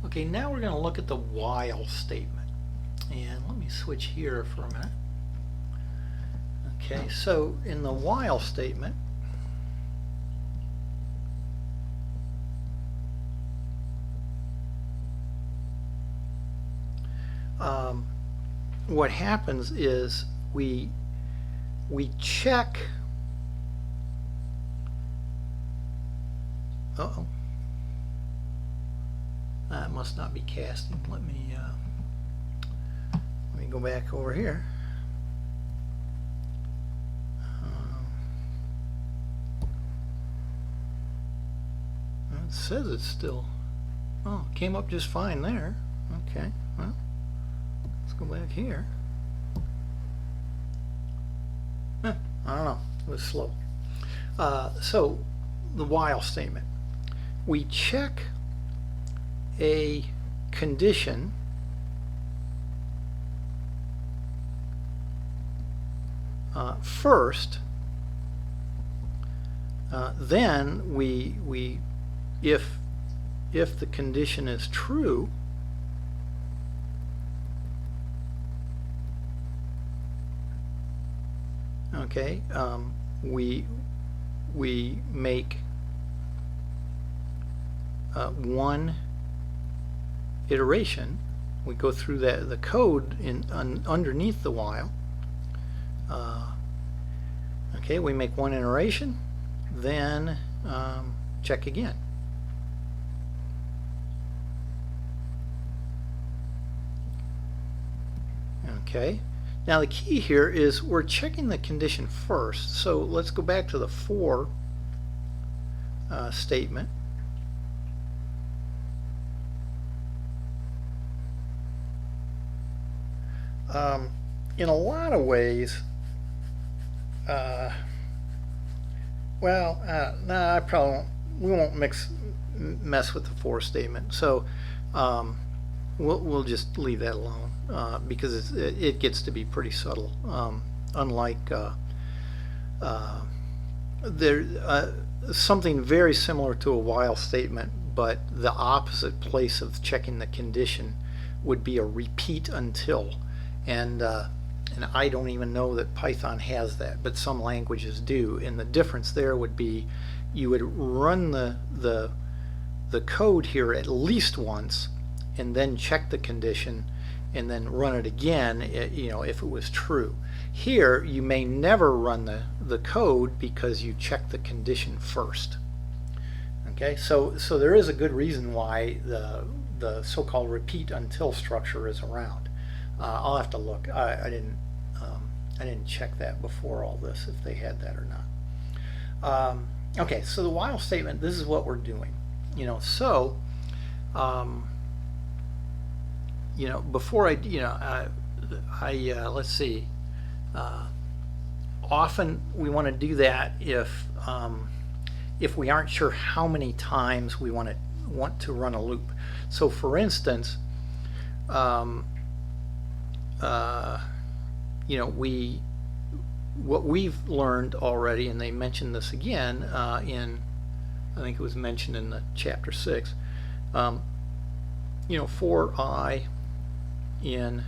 Okay, now we're going to look at the while statement. And let me switch here for a minute. Okay, so in the while statement, what happens is we check. Uh-oh. That must not be casting. Let me go back over here. It says it's still. Oh, it came up just fine there. Okay, well, let's go back here. I don't know. It was slow. So the while statement. We check a condition first, then we if the condition is true, okay, we make one iteration. We go through the code underneath the while. Okay, we make one iteration, then check again. Okay, now the key here is we're checking the condition first. So let's go back to the for statement. In a lot of ways, no, I probably won't. We won't mess with the for statement. So we'll just leave that alone because it gets to be pretty subtle. Unlike something very similar to a while statement, but the opposite place of checking the condition would be a repeat until. And I don't even know that Python has that, but some languages do. And the difference there would be you would run the code here at least once, and then check the condition, and then run it again, if it was true. Here you may never run the code because you check the condition first. Okay, so there is a good reason why the so-called repeat until structure is around. I'll have to look. I didn't check that before all this, if they had that or not. Okay, so the while statement, this is what we're doing. Before let's see. Often we want to do that if we aren't sure how many times we want to run a loop. So for instance, what we've learned already, and they mentioned this again I think it was mentioned in the chapter 6, for I in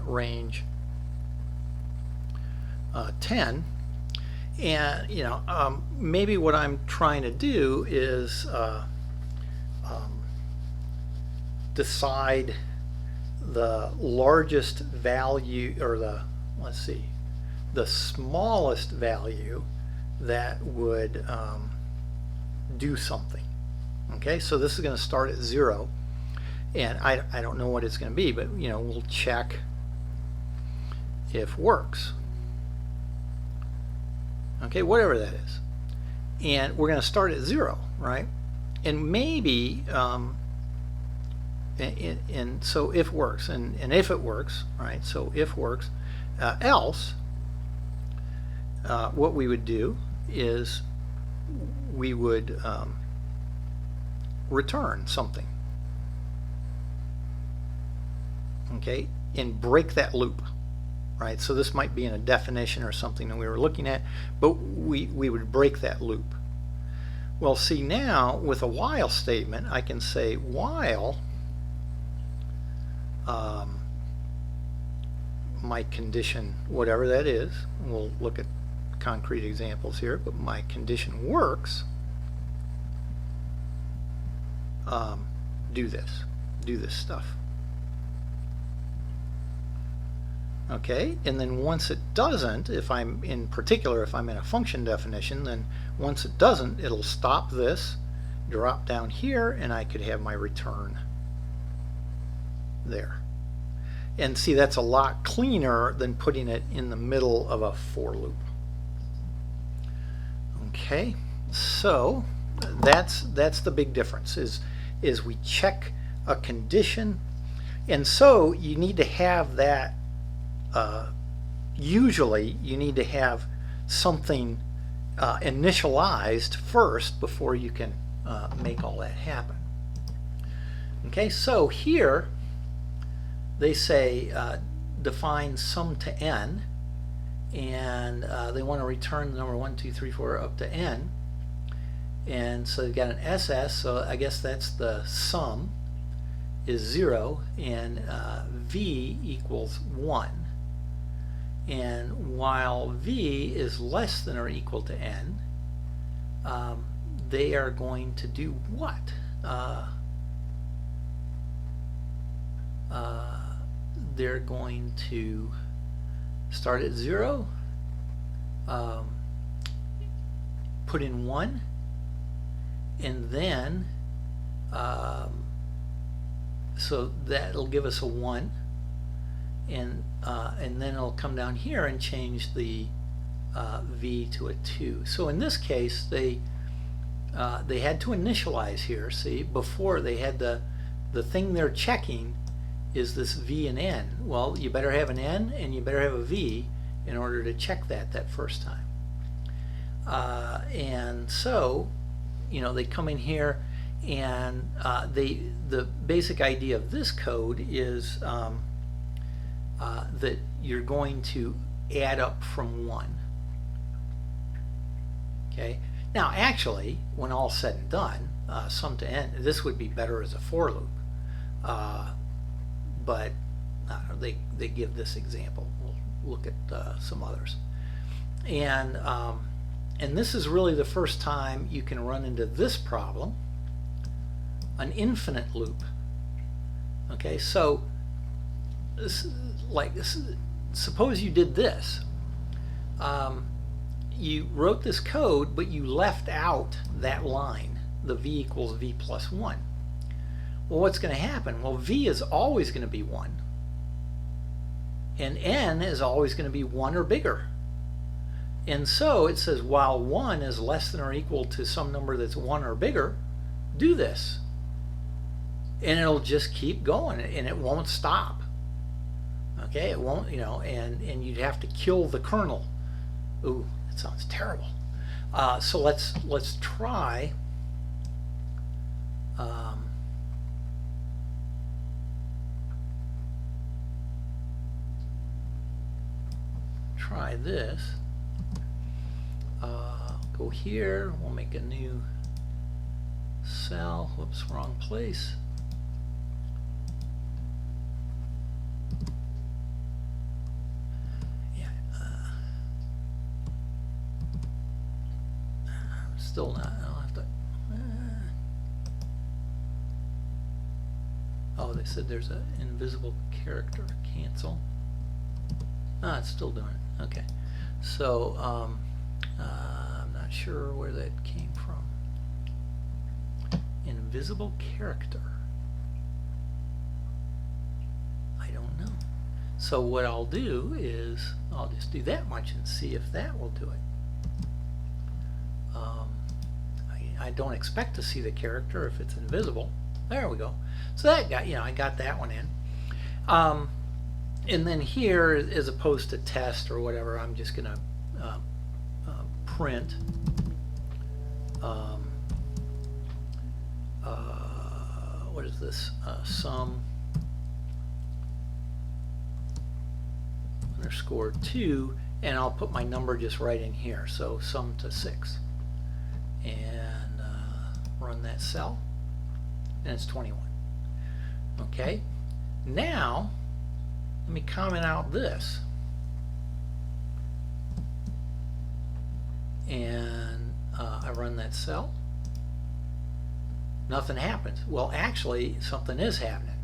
range 10, and maybe what I'm trying to do is decide the largest value, or the smallest value that would do something. Okay, so this is going to start at 0, and I don't know what it's going to be, but we'll check if works. Okay, whatever that is, and we're going to start at 0, right? And maybe and so if works, and if it works, right? So if works, else what we would do is we would return something, okay, and break that loop, right? So this might be in a definition or something that we were looking at, but we would break that loop. Well, see, now with a while statement, I can say while my condition, whatever that is, we'll look at concrete examples here, but my condition works, do this stuff. Okay, and then once it doesn't, if I'm in a function definition, then once it doesn't, it'll stop this, drop down here, and I could have my return there. And see, that's a lot cleaner than putting it in the middle of a for loop. Okay, so that's the big difference, is we check a condition, and so you need to have that. Usually you need to have something initialized first before you can make all that happen. Okay, so here they say define sum to n, and they want to return the number 1, 2, 3, 4 up to n, and so they've got an SS, so I guess that's the sum is 0, and v equals 1. And while v is less than or equal to n, they are going to do what? They're going to start at 0, put in 1, and then so that'll give us a 1. And then it'll come down here and change the v to a 2. So in this case, they had to initialize here. See, before they had the thing they're checking is this v and n. Well, you better have an n and you better have a v in order to check that first time. And so, you know, they come in here, and the basic idea of this code is that you're going to add up from 1. Okay. Now, actually, when all said and done, sum to n, this would be better as a for loop, but they give this example. We'll look at some others, and this is really the first time you can run into this problem, an infinite loop. Okay, so suppose you did this. You wrote this code, but you left out that line, the v equals v plus 1. Well, what's going to happen? Well, v is always going to be 1, and n is always going to be 1 or bigger. And so it says while 1 is less than or equal to some number that's 1 or bigger, do this. And it'll just keep going, and it won't stop. Okay, it won't, you know, and you'd have to kill the kernel. Ooh, that sounds terrible. So let's try. Try this. Go here. We'll make a new cell. Whoops, wrong place. Still not. I'll have to. Oh, they said there's an invisible character. Cancel. Ah, it's still doing it. Okay. So I'm not sure where that came from. Invisible character. I don't know. So what I'll do is I'll just do that much and see if that will do it. I don't expect to see the character if it's invisible. There we go. So that got, you know, I got that one in. And then here, as opposed to test or whatever, I'm just going to print what is this? Sum underscore 2, and I'll put my number just right in here. So sum to 6, and run that cell, and it's 21. Okay. Now, let me comment out this. And I run that cell. Nothing happens. Well, actually, something is happening.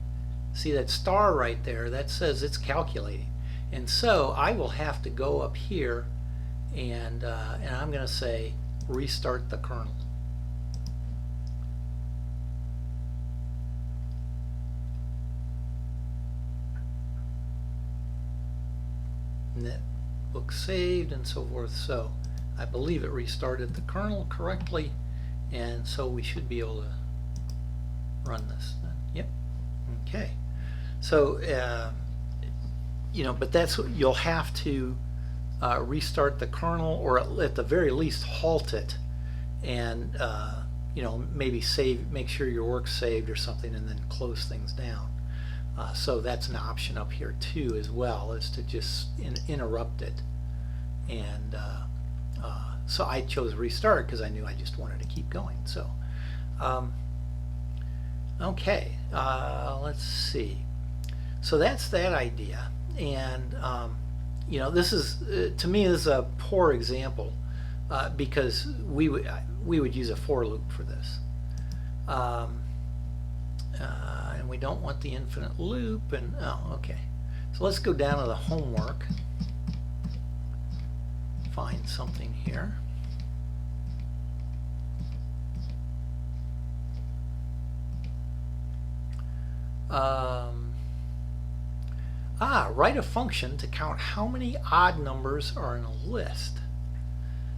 See that star right there? That says it's calculating. And so I will have to go up here and I'm going to say restart the kernel. Netbook saved and so forth. So I believe it restarted the kernel correctly, and so we should be able to run this then. Yep. Okay. So but that's, you'll have to restart the kernel, or at the very least halt it, and maybe make sure your work's saved or something, and then close things down. So that's an option up here too, as well, is to just interrupt it. And so I chose restart because I knew I just wanted to keep going. So okay, let's see. So that's that idea. And this is, to me, this is a poor example because we would use a for loop for this. And we don't want the infinite loop, and okay. So let's go down to the homework, find something here. Write a function to count how many odd numbers are in a list.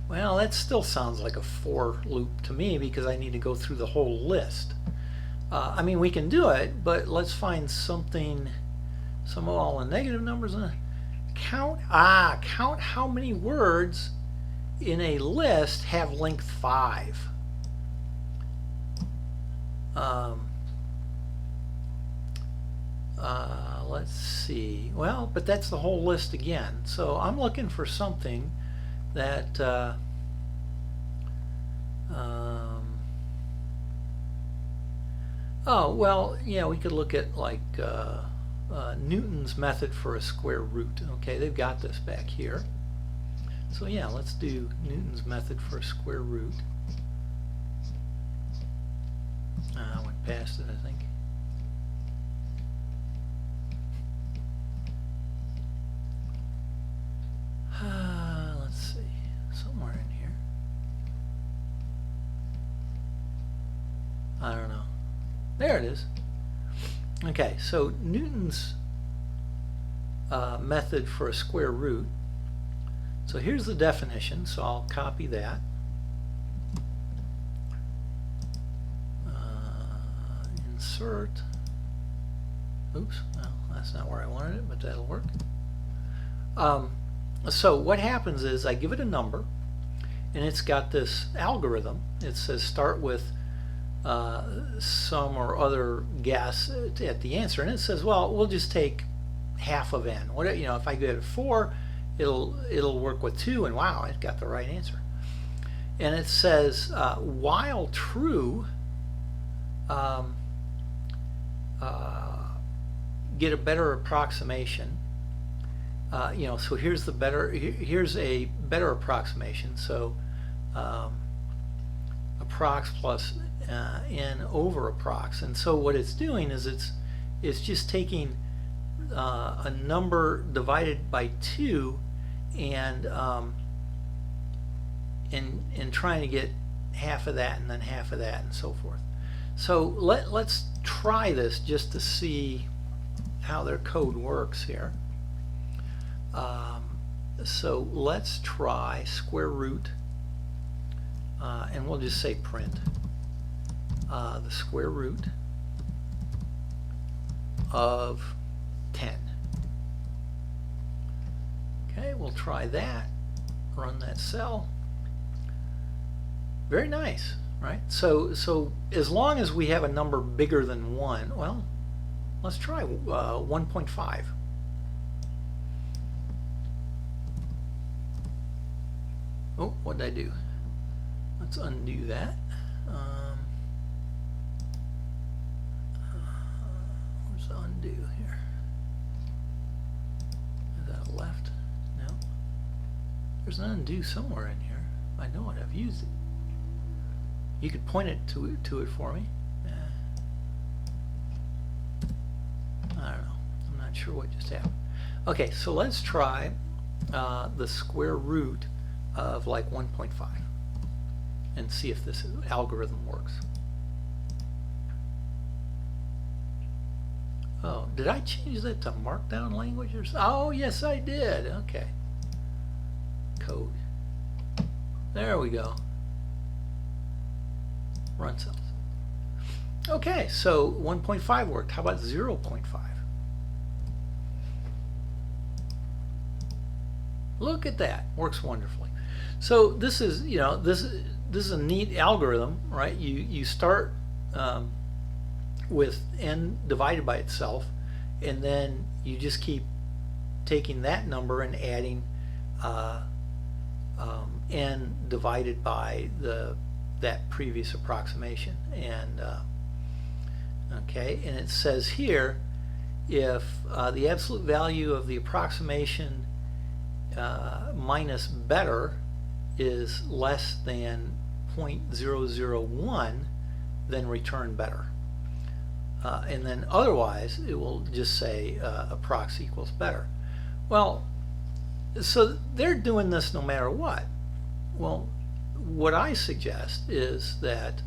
Well, that still sounds like a for loop to me, because I need to go through the whole list. I mean, we can do it, but let's find something, some of all the negative numbers. Count how many words in a list have length 5. Let's see. Well, but that's the whole list again. So I'm looking for something that oh, well, yeah, we could look at like Newton's method for a square root. Okay, they've got this back here. So yeah, let's do Newton's method for a square root. I went past it, I think. Let's see, somewhere in here. I don't know. There it is. Okay, so Newton's method for a square root. So here's the definition, so I'll copy that. Insert. Oops, well, that's not where I wanted it, but that'll work. So what happens is I give it a number, and it's got this algorithm. It says start with some or other guess at the answer, and it says, well, we'll just take half of n. What, if I give it 4, it'll work with 2, and wow, it got the right answer. And it says while true, get a better approximation. So here's a better approximation. So approx plus n over approx, and so what it's doing is it's just taking a number divided by 2 and trying to get half of that and then half of that and so forth. So let's try this just to see how their code works here. So let's try square root, and we'll just say print the square root of 10. Okay, we'll try that, run that cell. Very nice, right? So as long as we have a number bigger than 1, well, let's try 1.5. Oh, what did I do? Let's undo that. Where's the undo? undo here? Is that a left? No. There's an undo somewhere in here. I know it. I've used it. You could point it to it for me. I don't know. I'm not sure what just happened. Okay, so let's try the square root of like 1.5 and see if this algorithm works. Oh, did I change that to markdown language or something? Oh, yes, I did. Okay. Code. There we go. Run cells. Okay, so 1.5 worked. How about 0.5? Look at that. Works wonderfully. So this is, you know, this is a neat algorithm, right? You start with n divided by itself, and then you just keep taking that number and adding n divided by that previous approximation. And okay, and it says here, if the absolute value of the approximation minus better is less than 0.001, then return better. And then otherwise it will just say approx equals better. Well, so they're doing this no matter what. Well, what I suggest is that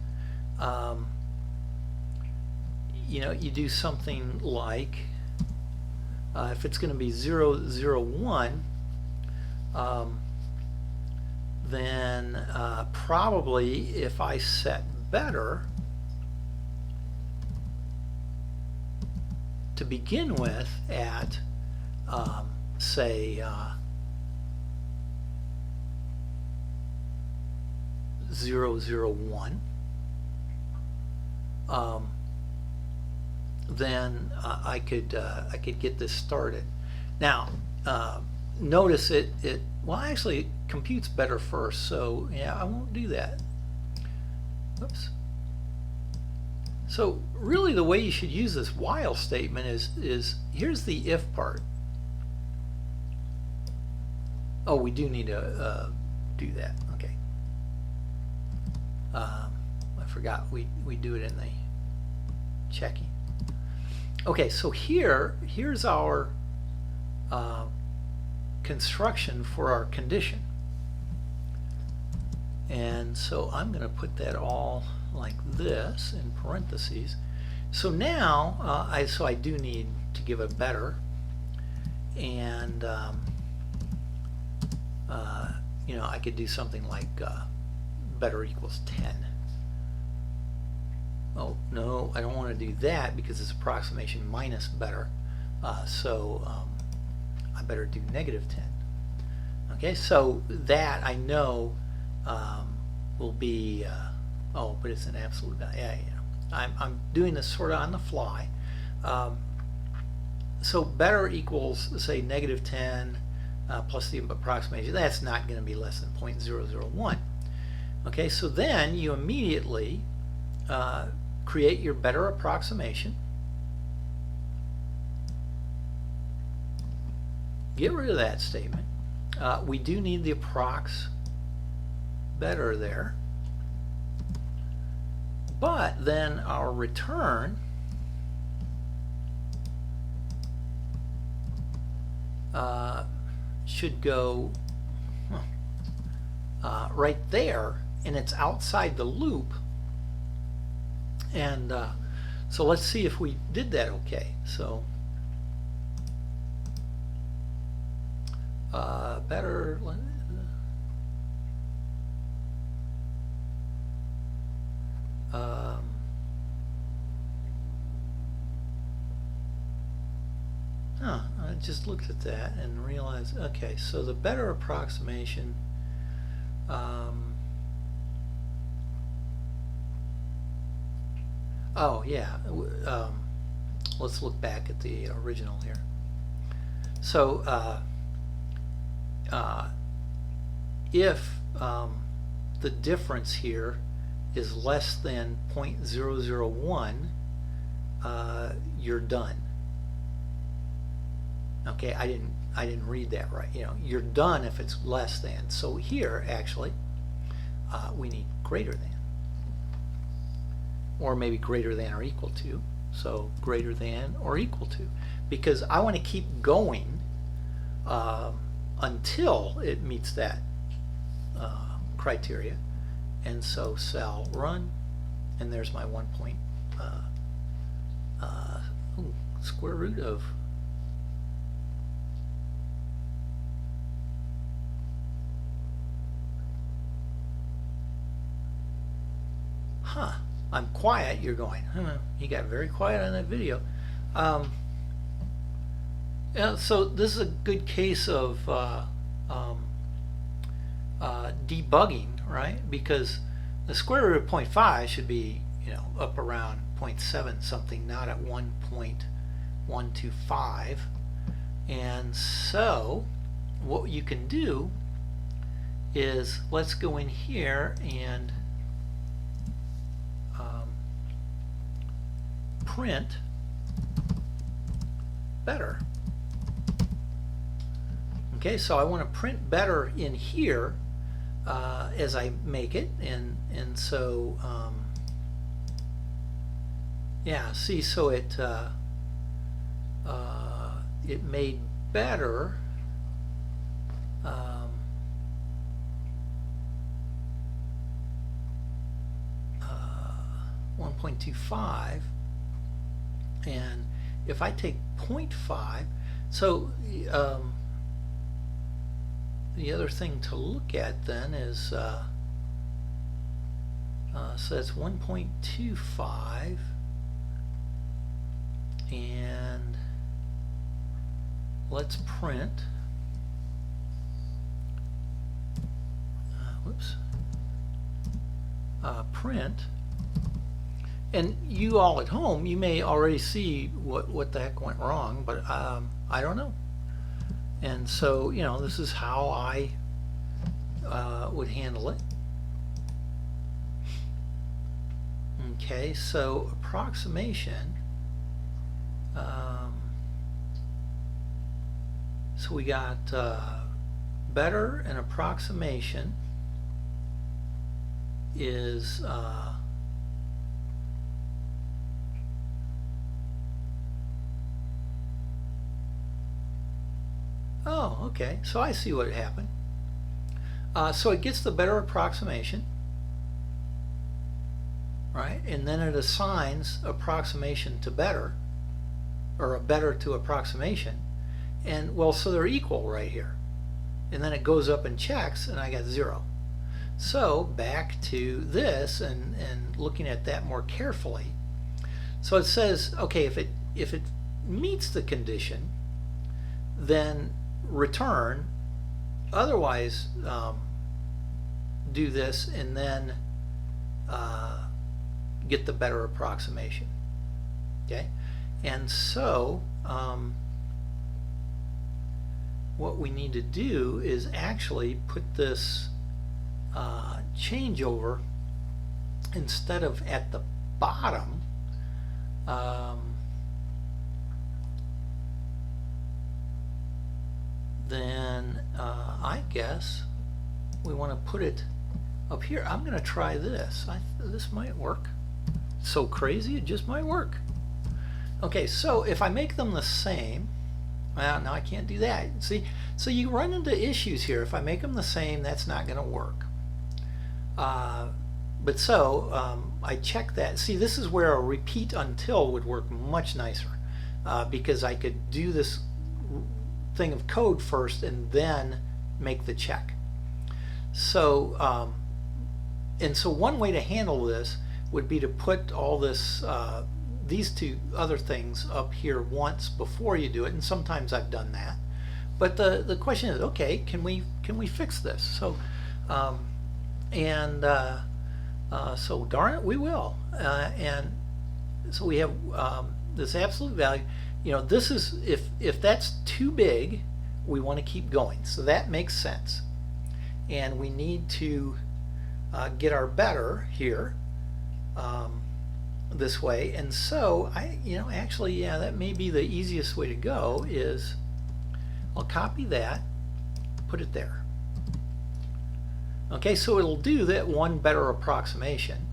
you know, you do something like if it's going to be 001, then probably if I set better to begin with at say 001, then I could get this started. Now notice it well, actually it computes better first, so yeah, I won't do that. Oops. So really the way you should use this while statement is here's the if part. Oh, we do need to do that. Okay. I forgot we do it in the checking. Okay, so here's our construction for our condition. And so I'm going to put that all like this in parentheses. So now I do need to give a better, and you know, I could do something like better equals 10. Oh no, I don't want to do that because it's approximation minus better, so I better do negative 10. Okay, so that I know will be oh, but it's an absolute value. Yeah, I'm doing this sort of on the fly. So better equals, say, negative 10 plus the approximation. That's not going to be less than 0.001. Okay, so then you immediately create your better approximation. Get rid of that statement. We do need the approx better there. But then our return should go right there, and it's outside the loop. And so let's see if we did that okay. So better. I just looked at that and realized, okay, so the better approximation oh yeah, let's look back at the original here. So if the difference here is less than 0.001, you're done. Okay, I didn't read that right. You know, you're done if it's less than. So here, actually, we need greater than. Or maybe greater than or equal to. So greater than or equal to. Because I want to keep going until it meets that criteria. And so cell run, and there's my 1 point square root of I'm quiet. You're going, he got very quiet on that video. Yeah, so this is a good case of debugging, right? Because the square root of 0.5 should be, you know, up around 0.7 something, not at 1.125. And so what you can do is, let's go in here and print better. Okay, so I want to print better in here as I make it, and so yeah, see, so it made better 1.25, and if I take 0.5, so the other thing to look at then is so that's 1.25, and let's print print, and you all at home, you may already see what the heck went wrong, but I don't know. And so, you know, this is how I would handle it. Okay, so approximation. So we got better, and approximation is oh, okay, so I see what happened. So it gets the better approximation, right? And then it assigns approximation to better, or a better to approximation. And well, so they're equal right here. And then it goes up and checks, and I got 0. So back to this and looking at that more carefully. So it says, okay, if it meets the condition, then return, otherwise do this and then get the better approximation. Okay, and so what we need to do is actually put this changeover, instead of at the bottom, then I guess we want to put it up here. I'm going to try this. This might work. So crazy, it just might work. Okay, so if I make them the same, well, no, I can't do that. See, so you run into issues here. If I make them the same, that's not going to work. But so I check that. See, this is where a repeat until would work much nicer, because I could do this thing of code first and then make the check. So and so one way to handle this would be to put all this these two other things up here once before you do it, and sometimes I've done that. But the question is, okay, can we fix this? So so darn it, we will. And so we have this absolute value. You know, this is, if that's too big, we want to keep going. So that makes sense. And we need to get our better here this way. And so actually, yeah, that may be the easiest way to go, is I'll copy that, put it there. Okay, so it'll do that one better approximation.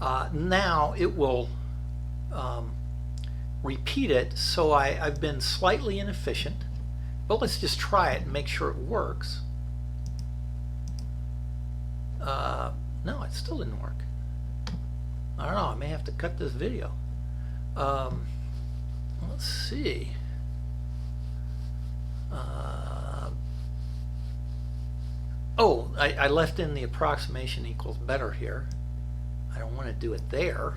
Now it will repeat it, so I've been slightly inefficient, but let's just try it and make sure it works. No, it still didn't work. I don't know, I may have to cut this video. Let's see. Oh, I left in the approximation equals better here. I don't want to do it there.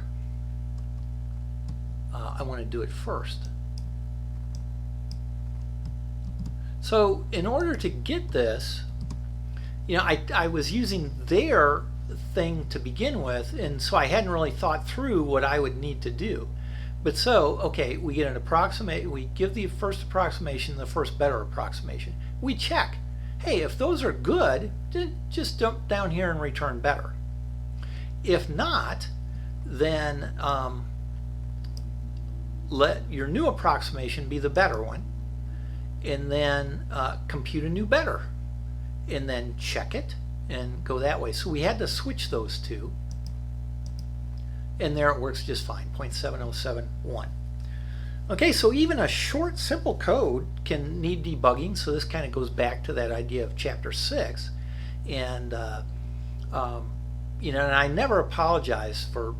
I want to do it first. So in order to get this, you know, I was using their thing to begin with, and so I hadn't really thought through what I would need to do. But so, okay, we get an approximate, we give the first approximation, the first better approximation. We check. Hey, if those are good, just dump down here and return better. If not, then let your new approximation be the better one, and then compute a new better, and then check it and go that way. So we had to switch those two, and there it works just fine, 0.7071. Okay, so even a short, simple code can need debugging, so this kind of goes back to that idea of Chapter 6. And, you know, and I never apologize for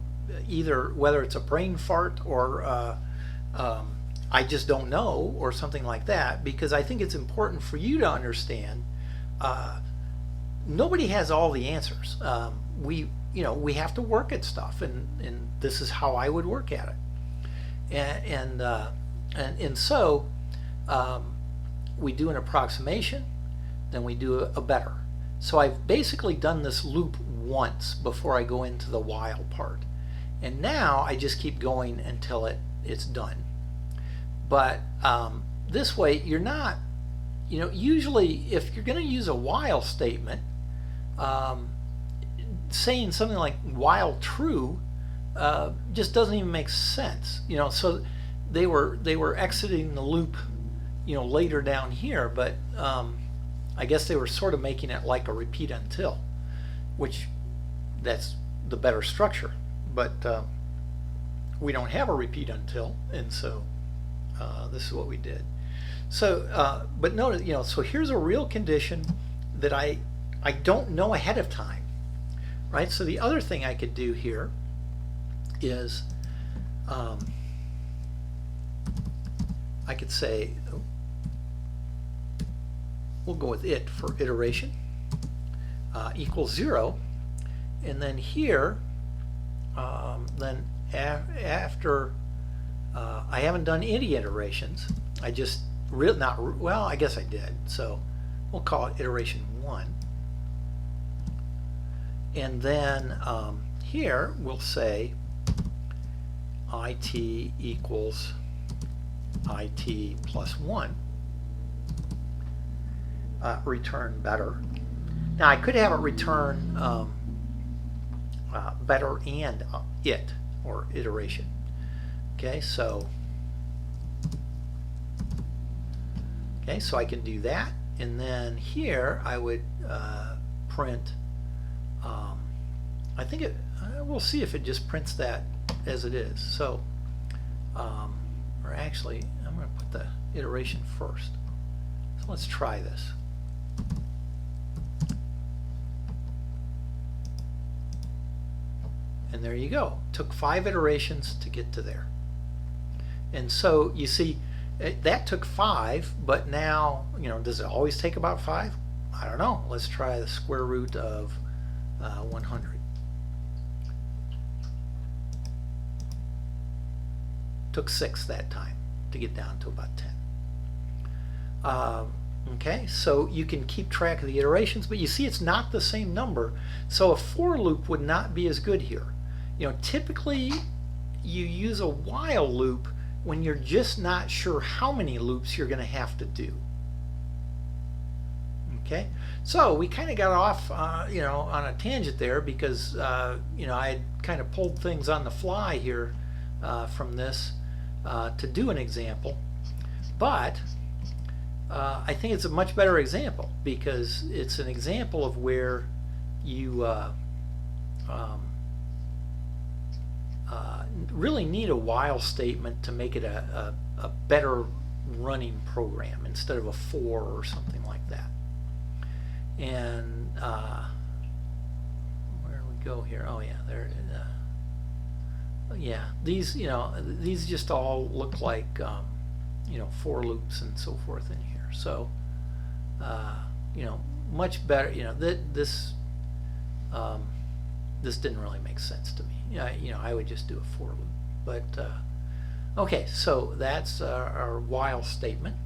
either whether it's a brain fart or I just don't know or something like that, because I think it's important for you to understand nobody has all the answers. We have to work at stuff, and this is how I would work at it. And so we do an approximation, then we do a better. So I've basically done this loop once before I go into the while part, and now I just keep going until it's done. But this way you're not, you know, usually if you're going to use a while statement, saying something like while true just doesn't even make sense, you know. So they were exiting the loop, you know, later down here, but I guess they were sort of making it like a repeat until, which that's the better structure. But we don't have a repeat until, and so this is what we did. So but notice, you know, so here's a real condition that I don't know ahead of time, right? So the other thing I could do here is I could say, we'll go with it for iteration, equals 0, and then here, then after I haven't done any iterations, I just well, I guess I did, so we'll call it iteration 1, and then here we'll say it equals it plus 1, return better. Now I could have it return better and it, or iteration. Okay, so I can do that, and then here I would print, I think we'll see if it just prints that as it is. So or actually I'm going to put the iteration first. So let's try this. And there you go. Took 5 iterations to get to there. And so you see that took 5, but now, you know, does it always take about 5? I don't know. Let's try the square root of 100. Took 6 that time to get down to about 10. Okay, so you can keep track of the iterations, but you see it's not the same number, so a for loop would not be as good here. You know, typically you use a while loop when you're just not sure how many loops you're going to have to do. Okay, so we kind of got off you know, on a tangent there, because you know, I had kind of pulled things on the fly here from this to do an example. But I think it's a much better example because it's an example of where you really need a while statement to make it a better running program instead of a for or something like that. And where do we go here? Oh yeah, there it is. Yeah, these these just all look like for loops and so forth in here. So much better. This this didn't really make sense to me. I would just do a for loop. But okay, so that's our while statement.